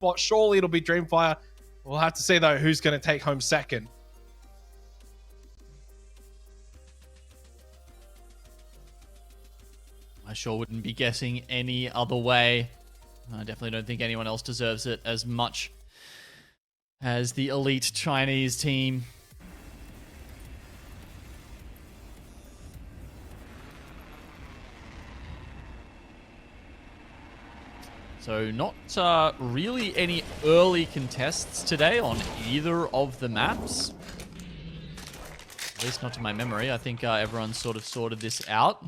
spot. Surely it'll be Dreamfire. We'll have to see, though, who's going to take home second. I sure wouldn't be guessing any other way. I definitely don't think anyone else deserves it as much as the elite Chinese team. So not really any early contests today on either of the maps. At least not to my memory. I think everyone sort of sorted this out.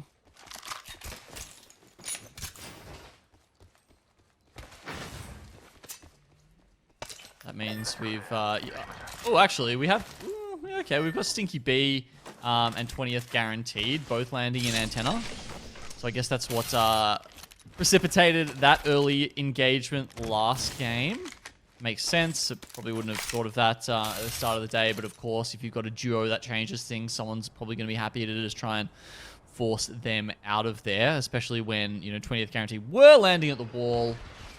That means we've... oh, actually, we have... okay, we've got Stinky B and 20th guaranteed, both landing in Antenna. So I guess that's what precipitated that early engagement last game. Makes sense. I probably wouldn't have thought of that at the start of the day, but of course, if you've got a duo, that changes things. Someone's probably going to be happy to just try and force them out of there, especially when, you know, 20th guarantee were landing at the wall,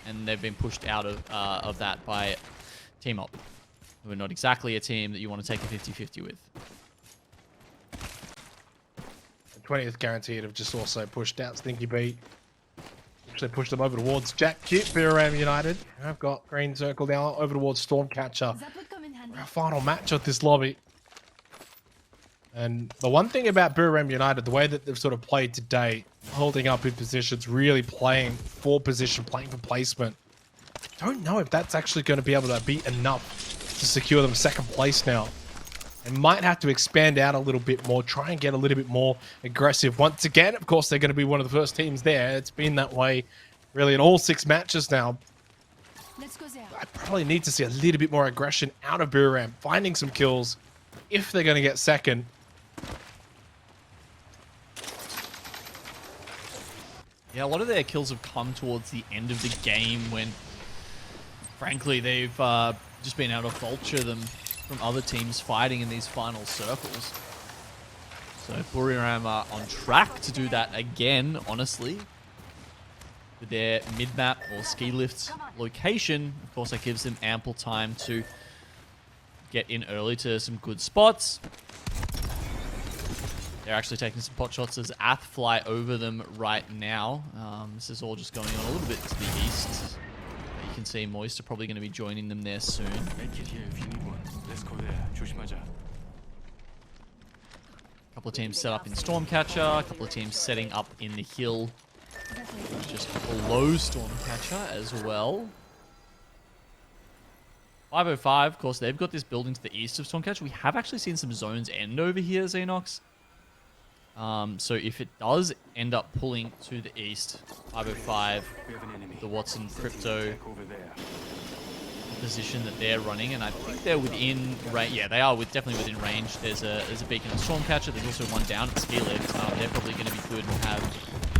and they've been pushed out of that by Team Up, who are not exactly a team that you want to take a 50-50 with. 20th guaranteed have just also pushed out Stinky B. Actually pushed them over towards Jack Kip, Biram United. I've got green circle now over towards Stormcatcher. Our final match of this lobby. And the one thing about Biram United, the way that they've sort of played today, holding up in positions, really playing for position, playing for placement. I don't know if that's actually going to be able to be enough to secure them second place now. They might have to expand out a little bit more, try and get a little bit more aggressive. Once again, of course, they're going to be one of the first teams there. It's been that way really in all 6 matches now. I probably need to see a little bit more aggression out of Biram, finding some kills if they're going to get second. Yeah, a lot of their kills have come towards the end of the game when, frankly, they've just been able to vulture them from other teams fighting in these final circles. So Buriram are on track to do that again, honestly. With their mid-map or ski lift location, of course, that gives them ample time to get in early to some good spots. They're actually taking some pot shots as Ath fly over them right now. This is all just going on a little bit to the east. You can see Moist are probably going to be joining them there soon. A couple of teams set up in Stormcatcher, a couple of teams setting up in the hill just below Stormcatcher as well. 505, of course, they've got this building to the east of Stormcatcher. We have actually seen some zones end over here, Xenox. So if it does end up pulling to the east, 505, the Watson Crypto position that they're running, and I think they're within range. Yeah, they are definitely within range. There's a beacon of Stormcatcher. There's also one down at the ski lift. They're probably going to be good and have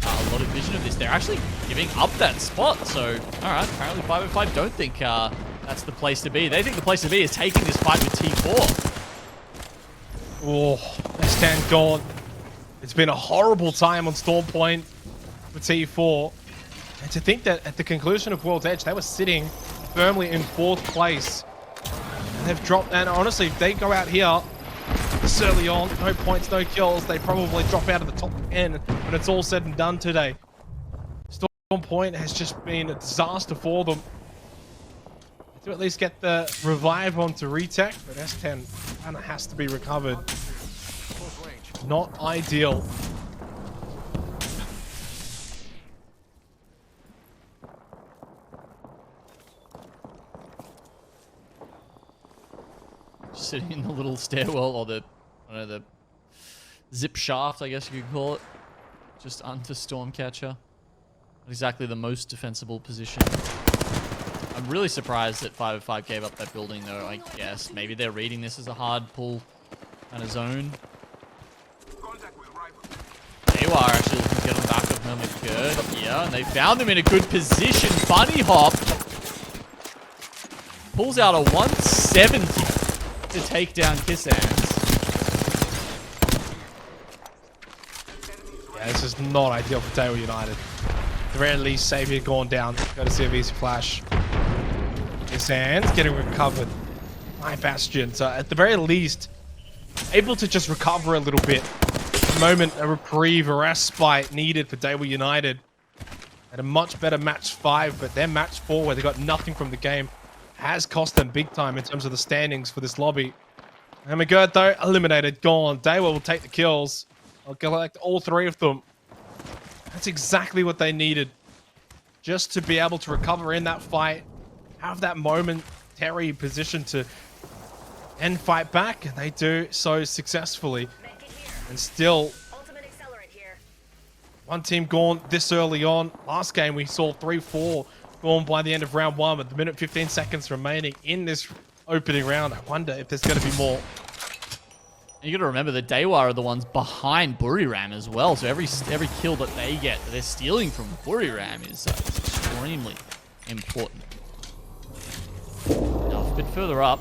a lot of vision of this. They're actually giving up that spot. So, all right, apparently 505 don't think that's the place to be. They think the place to be is taking this fight with T4. Oh, S10 gone. It's been a horrible time on Storm Point for T4. And to think that at the conclusion of World's Edge, they were sitting firmly in 4th place. And they've dropped, and honestly, if they go out here this early on, no points, no kills, they probably drop out of the top 10 when it's all said and done today. Storm Point has just been a disaster for them. To at least get the revive onto retech, but S10 kind of has to be recovered. Not ideal. Sitting in the little stairwell, or the, I don't know, the zip shaft, I guess you could call it. Just under Stormcatcher. Not exactly the most defensible position. I'm really surprised that 505 gave up that building, though, I guess. Maybe they're reading this as a hard pull kind of zone. They are actually looking to get on the back of Hermit Good. Yeah, and they found him in a good position. Bunny Hop pulls out a 170 to take down Kissans. Yeah, this is not ideal for Tail United. At the very least, Xavier gone down. Got to see a VC flash. loose hands getting recovered by Bastion. So at the very least, able to just recover a little bit. A moment, a reprieve, a respite needed for Daewoo United. Had a much better match 5, but their match 4, where they got nothing from the game, has cost them big time in terms of the standings for this lobby. And McGirt, though, eliminated, gone. Daewoo will take the kills. I'll collect all 3 of them. That's exactly what they needed. Just to be able to recover in that fight, have that momentary position to end fight back, and they do so successfully. And still, one team gone this early on. Last game we saw 3-4 gone by the end of round 1 with the minute 15 seconds remaining in this opening round. I wonder if there's going to be more. And you got to remember that Daewoo are the ones behind Buriram as well. So every kill that they get, that they're stealing from Buriram is extremely important. Now, a bit further up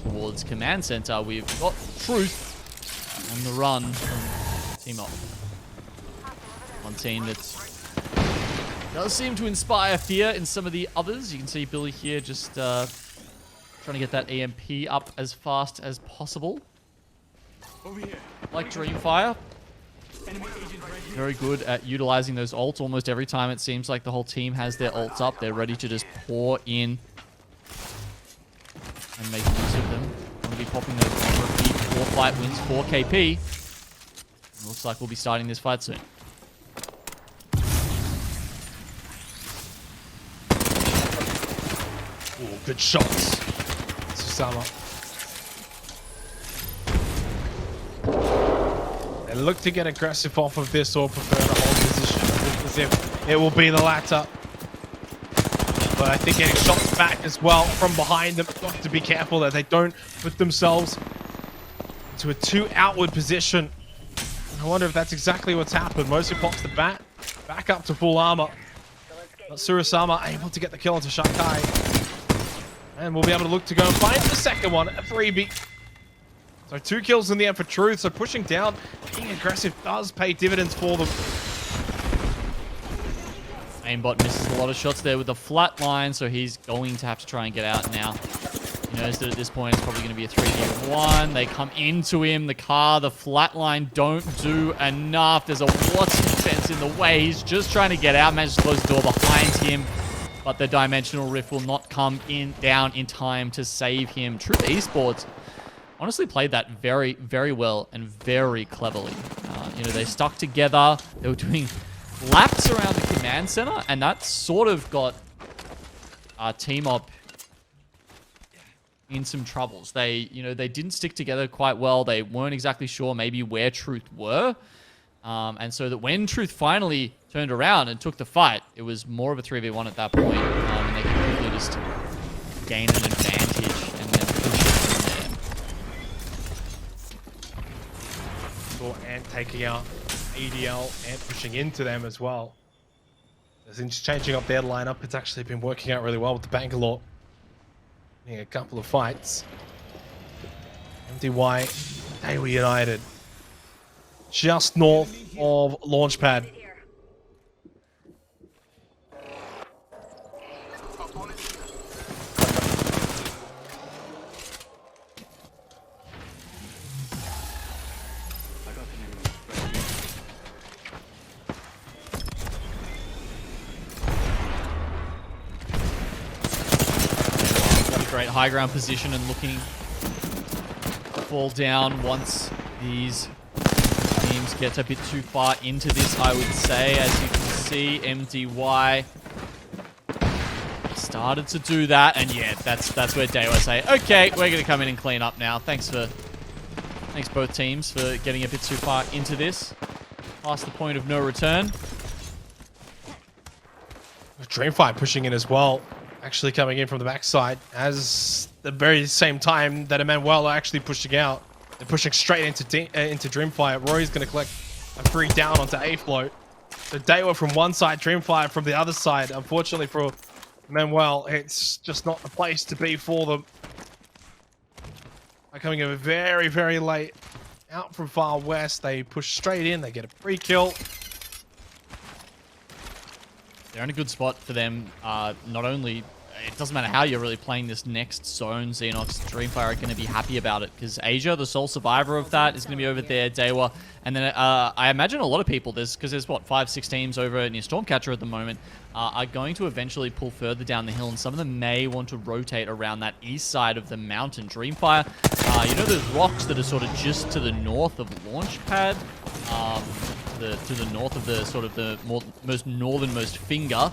towards Command Center, we've got Truth on the run from Team Up. One team that does seem to inspire fear in some of the others. You can see Billy here just trying to get that EMP up as fast as possible. Like Dreamfire, very good at utilizing those ults. Almost every time it seems like the whole team has their ults up. They're ready to just pour in and make use of them. Going to be popping those on repeat. 4 fight wins, 4 KP. And looks like we'll be starting this fight soon. Ooh, good shots. Susama. They look to get aggressive off of this or prefer to hold position. It looks as if it will be the latter. But I think getting shots back as well from behind them. Got to be careful that they don't put themselves into a too outward position. I wonder if that's exactly what's happened. Mosu pops the bat back up to full armor. But Surasama able to get the kill onto Shakai. And we'll be able to look to go and find the second one, a 3B. So 2 kills in the end for Truth. So pushing down, being aggressive does pay dividends for them. Aimbot misses a lot of shots there with the flat line, so he's going to have to try and get out now. He knows that at this point it's probably going to be a 3v1. They come into him, the car, the flat line don't do enough. There's a Watson fence in the way. He's just trying to get out, manages to close the door behind him. But the Dimensional Rift will not come down in time to save him. Truth Esports honestly played that very, very well and very cleverly. You know, they stuck together. They were doing laps around the command center, and that sort of got Team Op in some troubles. They didn't stick together quite well. They weren't exactly sure maybe where Truth were. And so that when Truth finally turned around and took the fight, it was more of a 3v1 at that point. And they could quickly just gain an advantage and then push it from there. Saw Ant taking out ADL and pushing into them as well. Since changing up their lineup, it's actually been working out really well with the Bangalore. A couple of fights. MDY, Daewoo United. Just north of Launchpad. Great high ground position and looking to fall down once these teams get a bit too far into this, I would say. As you can see, MDY started to do that, and yeah, that's where Daewoo say, okay, we're gonna come in and clean up now. Thanks both teams for getting a bit too far into this, past the point of no return. Dreamfire pushing in as well. Actually coming in from the backside as the very same time that Emmanuel are actually pushing out. They're pushing straight into Dreamfire. Rory's going to collect a 3 down onto A-Float. So Daewoo from one side, Dreamfire from the other side. Unfortunately for Emmanuel, it's just not the place to be for them. They're coming in very, very late. Out from far west, they push straight in. They get a free kill. They're in a good spot for them, not only it doesn't matter how you're really playing this next zone, Xenox, Dreamfire are going to be happy about it because Asia, the sole survivor of that, is going to be over there, Dewa. And then I imagine a lot of people, because there's what, 5-6 teams over near Stormcatcher at the moment, are going to eventually pull further down the hill, and some of them may want to rotate around that east side of the mountain. Dreamfire, you know those rocks that are sort of just to the north of Launchpad? To the north of the sort of the most northernmost finger.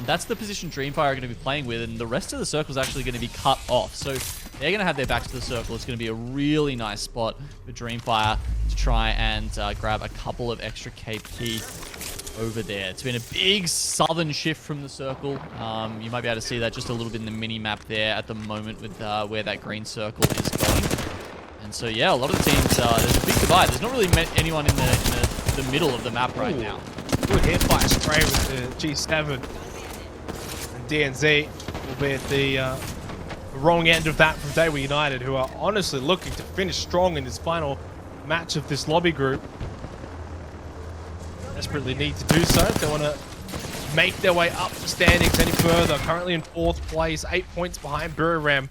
That's the position Dreamfire are going to be playing with, and the rest of the circle is actually going to be cut off. So they're going to have their backs to the circle. It's going to be a really nice spot for Dreamfire to try and grab a couple of extra KP over there. It's been a big southern shift from the circle. You might be able to see that just a little bit in the mini-map there at the moment with where that green circle is going. And so, yeah, a lot of the teams, there's a big divide. There's not really anyone in the middle of the map right now. Good hit by Stray with the G7. And DNZ will be at the wrong end of that from Dewa United, who are honestly looking to finish strong in this final match of this lobby group. Desperately need to do so if they want to make their way up the standings any further. Currently in 4th place, 8 points behind Buriram.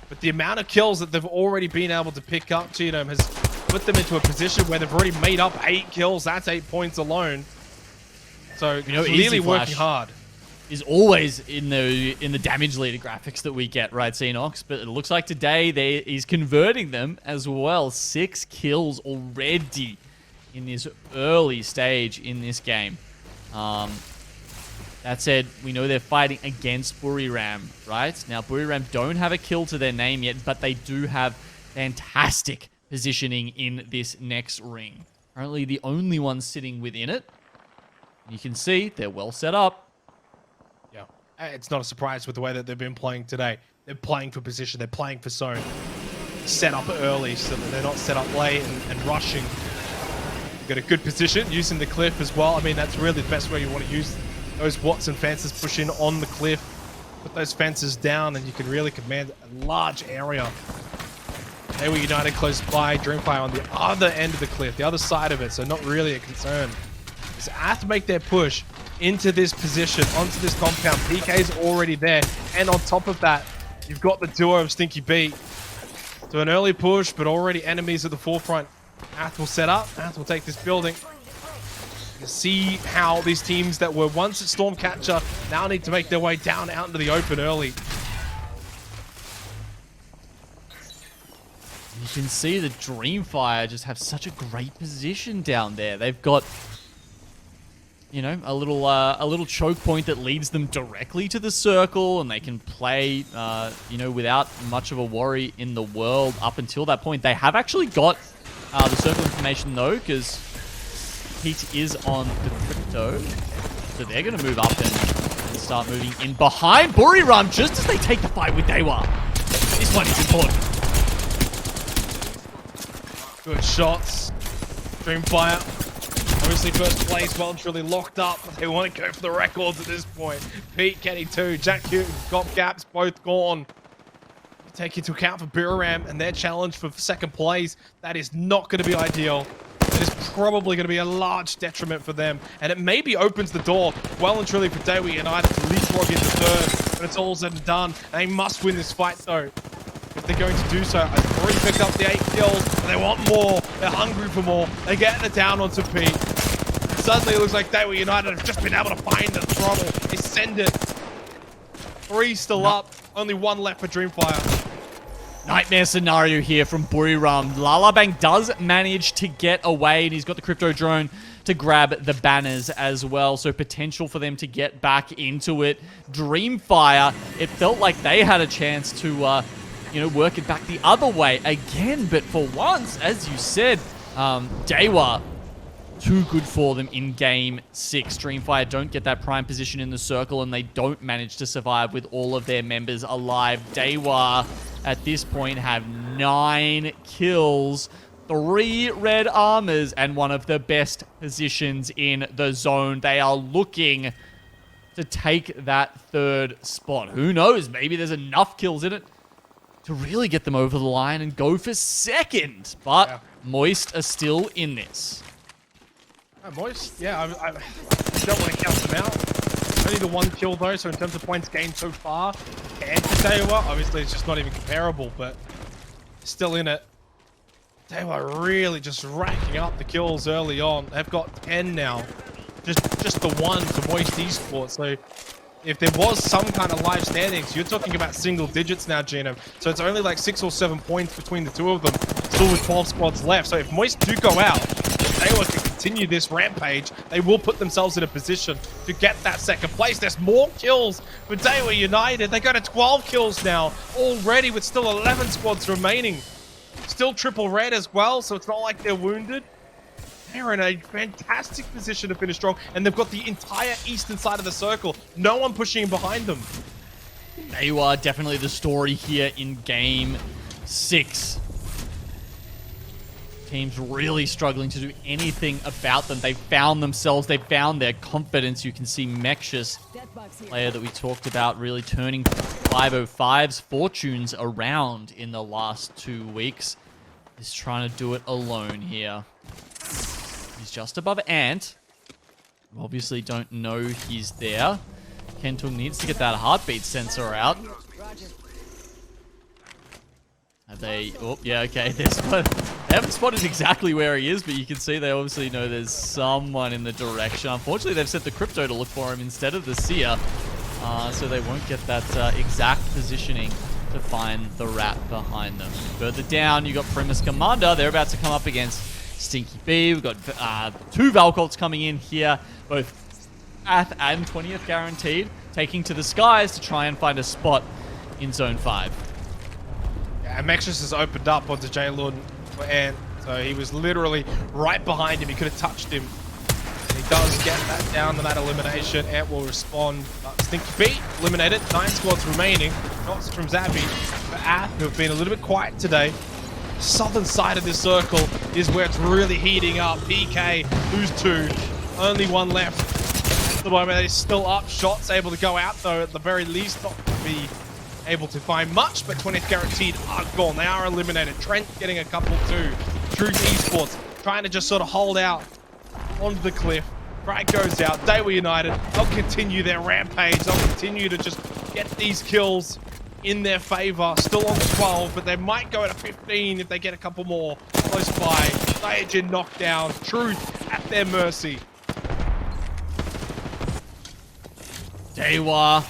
But the amount of kills that they've already been able to pick up, Genome, has put them into a position where they've already made up 8 kills. That's 8 points alone. So, you know, clearly working hard. Is always in the damage leader graphics that we get, right, Xenox? But it looks like today he's converting them as well. 6 kills already in this early stage in this game. That said, we know they're fighting against Buriram, right? Now, Buriram don't have a kill to their name yet, but they do have fantastic positioning in this next ring. Currently the only one sitting within it. You can see they're well set up. Yeah, it's not a surprise with the way that they've been playing today. They're playing for position, they're playing for zone. Set up early so that they're not set up late and rushing. Got a good position using the cliff as well. I mean, that's really the best way you want to use those Watson fences. Push in on the cliff, put those fences down, and you can really command a large area. They were United close by. Dreamfire on the other end of the cliff, the other side of it, so not really a concern. They have to make their push into this position, onto this compound. PK's already there, and on top of that, you've got the duo of Stinky B. So an early push, but already enemies at the forefront. Ath will set up. Ath will take this building. You see how these teams that were once at Stormcatcher now need to make their way down out into the open early. You can see the Dreamfire just have such a great position down there. They've got, you know, a little choke point that leads them directly to the circle, and they can play, you know, without much of a worry in the world up until that point. They have actually got the circle information though, because Pete is on the crypto, so they're going to move up and start moving in behind Buriram just as they take the fight with Dewa. This one is important. Good shots. Dreamfire, obviously first place, well and truly locked up. They want to go for the records at this point. Pete getting 2, Jack Hewton, Cop Caps, both gone. Take into account for Buriram and their challenge for 2nd place. That is not going to be ideal. It is probably going to be a large detriment for them. And it maybe opens the door well and truly for Dewa United to leapfrog into 3rd. But it's all said and done. They must win this fight though. If they're going to do so, I've already picked up the 8 kills, but they want more. They're hungry for more. They get it down onto Pete. And suddenly it looks like Dewa United have just been able to find the throttle. They send it. 3 still up. Only 1 left for Dreamfire. Nightmare scenario here from Buriram. Lalabang does manage to get away, and he's got the crypto drone to grab the banners as well. So potential for them to get back into it. Dreamfire, it felt like they had a chance to, you know, work it back the other way again. But for once, as you said, Dewa, too good for them in Game 6. Dreamfire don't get that prime position in the circle, and they don't manage to survive with all of their members alive. Dewa, at this point, have 9 kills, 3 red armors, and one of the best positions in the zone. They are looking to take that 3rd spot. Who knows? Maybe there's enough kills in it to really get them over the line and go for 2nd. But yeah, Moist are still in this. Moist, yeah, I don't want to count them out. only the 1 kill though, so in terms of points gained so far, and to Dewa, obviously it's just not even comparable, but still in it. Dewa really just racking up the kills early on. They've got 10 now. Just the 1 to Moist Esports. So if there was some kind of live standings, you're talking about single digits now, Gino. So it's only like 6 or 7 points between the two of them, still with 12 squads left. So if Moist do go out, if Dewa can continue this rampage, they will put themselves in a position to get that second place. There's more kills for Dewa United. They go to 12 kills now already with still 11 squads remaining. Still triple red as well, so it's not like they're wounded. They're in a fantastic position to finish strong, and they've got the entire eastern side of the circle. No one pushing in behind them. They are definitely the story here in Game 6. Teams really struggling to do anything about them. They found themselves, they found their confidence. You can see Mexus, player that we talked about, really turning 505's fortunes around in the last 2 weeks. He's trying to do it alone here. He's just above Ant. Obviously don't know he's there. Kentung needs to get that heartbeat sensor out. Have they... Oh, yeah, okay. They haven't spotted exactly where he is, but you can see they obviously know there's someone in the direction. Unfortunately, they've set the Crypto to look for him instead of the Seer. So they won't get that exact positioning to find the rat behind them. Further down, you got Primus Commander. They're about to come up against Stinky B. We've got 2 Valcolts coming in here, both Ath and 20th guaranteed, taking to the skies to try and find a spot in Zone 5. Yeah, Mexus has opened up onto Jaylord for Ant, so he was literally right behind him. He could have touched him. And he does get that down to that elimination. Ant will respond. Stinky B eliminated. 9 squads remaining. Shots from Zabby. For Ath, who have been a little bit quiet today. Southern side of this circle is where it's really heating up. PK, who's 2. Only 1 left. At the moment, he's still up. Shots able to go out, though, at the very least. Not to be able to find much, but 20th guaranteed are gone. They are eliminated. Trent getting a couple too. Truth Esports trying to just sort of hold out onto the cliff. Frag goes out. Dewa United, they'll continue their rampage. They'll continue to just get these kills in their favor. Still on 12, but they might go to 15 if they get a couple more close by. Diagen knocked down. Truth at their mercy. Dewa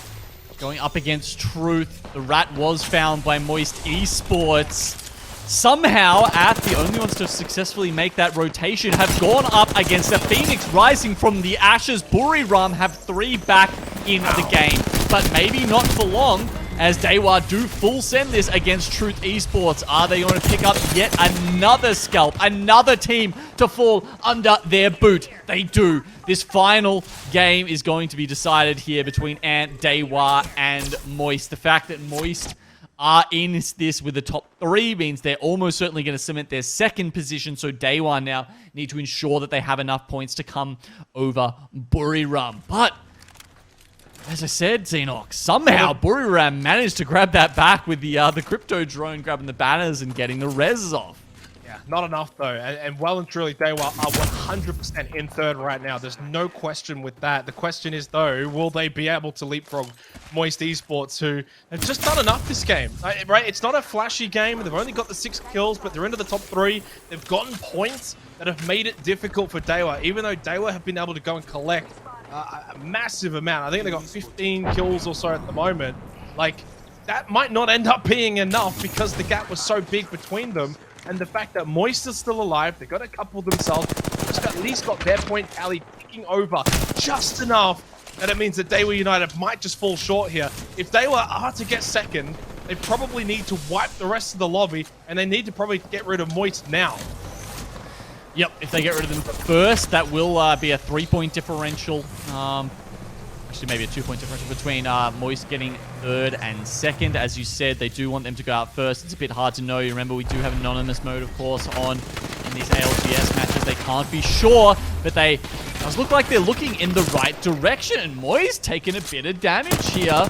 going up against Truth. The rat was found by Moist Esports. Somehow, Ath, the only ones to successfully make that rotation, have gone up against a Phoenix rising from the ashes. Buriram have 3 back in the game, but maybe not for long, as Dewa do full send this against Truth Esports. Are they going to pick up yet another scalp, another team to fall under their boot? They do. This final game is going to be decided here between Ant, Dewa, and Moist. The fact that Moist are in this with the top 3 means they're almost certainly going to cement their second position. So Dewa now need to ensure that they have enough points to come over Buriram. But as I said, Xenox, somehow Buriram managed to grab that back with the Crypto drone grabbing the banners and getting the res off. Yeah, not enough though, and well and truly Dewa are 100% in third right now. There's no question with that. The question is though, will they be able to leapfrog Moist Esports, who have just done enough this game, right? It's not a flashy game. They've only got the 6 kills, but they're into the top 3. They've gotten points that have made it difficult for Dewa, even though Dewa have been able to go and collect a massive amount. I think they got 15 kills or so at the moment. Like, that might not end up being enough because the gap was so big between them. And the fact that Moist is still alive, they got a couple themselves, just at least got their point tally ticking over just enough that it means that Dewa United might just fall short here. If they are to get second, they probably need to wipe the rest of the lobby, and they need to probably get rid of Moist now. Yep, if they get rid of them first, that will be a 3-point differential. Actually, maybe a 2-point differential between Moist getting third and second. As you said, they do want them to go out first. It's a bit hard to know. You remember, we do have anonymous mode, of course, on in these ALGS matches. They can't be sure, but they does look like they're looking in the right direction. Moist taking a bit of damage here.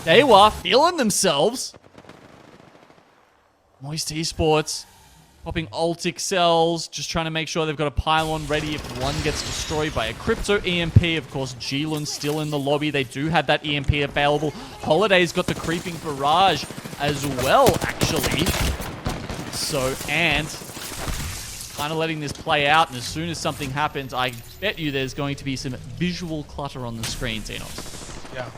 They were feeling themselves. Moist Esports Popping ultic cells, just trying to make sure they've got a pylon ready if one gets destroyed by a crypto EMP. Of course, G-Lun's still in the lobby. They do have that EMP available. Holiday's got the creeping barrage as well, actually. So, and kind of letting this play out, and as soon as something happens, I bet you there's going to be some visual clutter on the screen, Xenos. Yeah.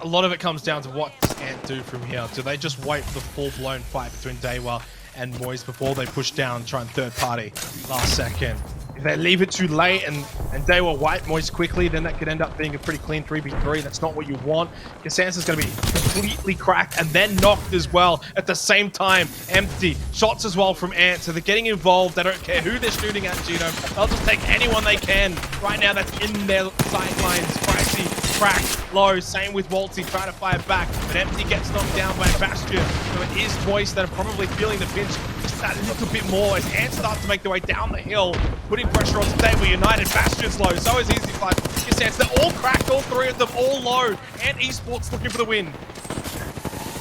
A lot of it comes down to what does Ant do from here. Do they just wait for the full-blown fight between Daywa and Moist before they push down, try and third party last second? If they leave it too late and Daywa wipe Moist quickly, then that could end up being a pretty clean 3v3. That's not what you want. Cassance's going to be completely cracked and then knocked as well at the same time. Empty. Shots as well from Ant, so they're getting involved. They don't care who they're shooting at, Genome. They'll just take anyone they can. Right now, that's in their sightlines. Pricey, cracked, low. Same with Waltzy, trying to fire back, but Empty gets knocked down by Bastion. So it is Moist that are probably feeling the pinch just that little bit more as Ant starts to make their way down the hill, putting pressure on today. We're United. Bastion's low. So is Easy Flash. Cassance, they're all cracked, all three of them, all low. And Esports looking for the win.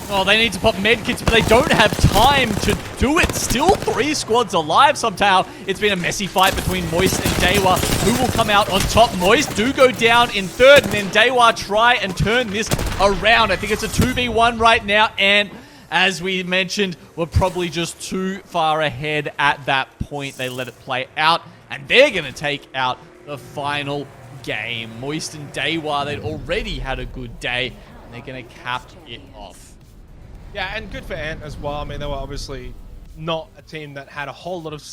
Oh, they need to pop medkits, but they don't have time to do it. Still 3 squads alive somehow. It's been a messy fight between Moist and Daywa. Who will come out on top? Moist do go down in third, and then Daywa try and turn this around. I think it's a 2v1 right now, and as we mentioned, we're probably just too far ahead at that point. They let it play out, and they're going to take out the final game. Moist and Daywa, they'd already had a good day, and they're going to cap it off. Yeah, and good for Ant as well. I mean, they were obviously not a team that had a whole lot of